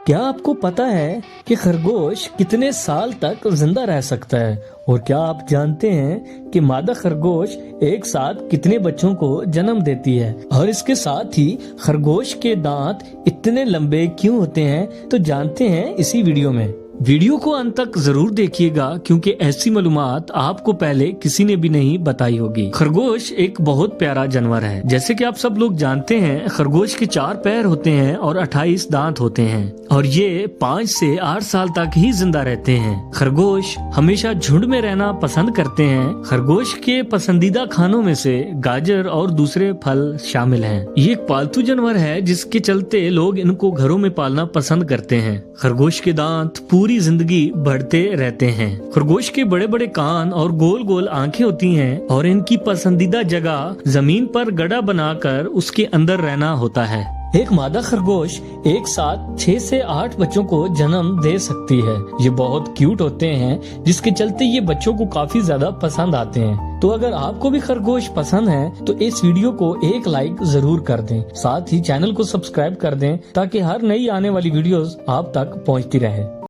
क्या आपको पता है कि खरगोश कितने साल तक जिंदा रह सकता है? और क्या आप जानते हैं कि मादा खरगोश एक साथ कितने बच्चों को जन्म देती है? और इसके साथ ही खरगोश के दांत इतने लंबे क्यों होते हैं, तो जानते हैं इसी वीडियो में। वीडियो को अंत तक जरूर देखिएगा क्योंकि ऐसी मालूमात आपको पहले किसी ने भी नहीं बताई होगी। खरगोश एक बहुत प्यारा जानवर है। जैसे कि आप सब लोग जानते हैं, खरगोश के 4 पैर होते हैं और 28 दांत होते हैं और ये 5 से 8 साल तक ही जिंदा रहते हैं। खरगोश हमेशा झुंड में रहना पसंद करते हैं। खरगोश के पसंदीदा खानों में से गाजर और दूसरे फल शामिल हैं। ये एक पालतू जानवर है जिसके चलते लोग इनको घरों में पालना पसंद करते हैं। खरगोश के दांत पूरी जिंदगी बढ़ते रहते हैं। खरगोश के बड़े बड़े कान और गोल गोल आंखें होती हैं और इनकी पसंदीदा जगह जमीन पर गड्ढा बनाकर उसके अंदर रहना होता है। एक मादा खरगोश एक साथ 6 से 8 बच्चों को जन्म दे सकती है। ये बहुत क्यूट होते हैं जिसके चलते ये बच्चों को काफी ज्यादा पसंद आते हैं। तो अगर आपको भी खरगोश पसंद है तो इस वीडियो को एक लाइक जरूर कर दें। साथ ही चैनल को सब्सक्राइब कर दें ताकि हर नई आने वाली वीडियोस आप तक पहुंचती रहे।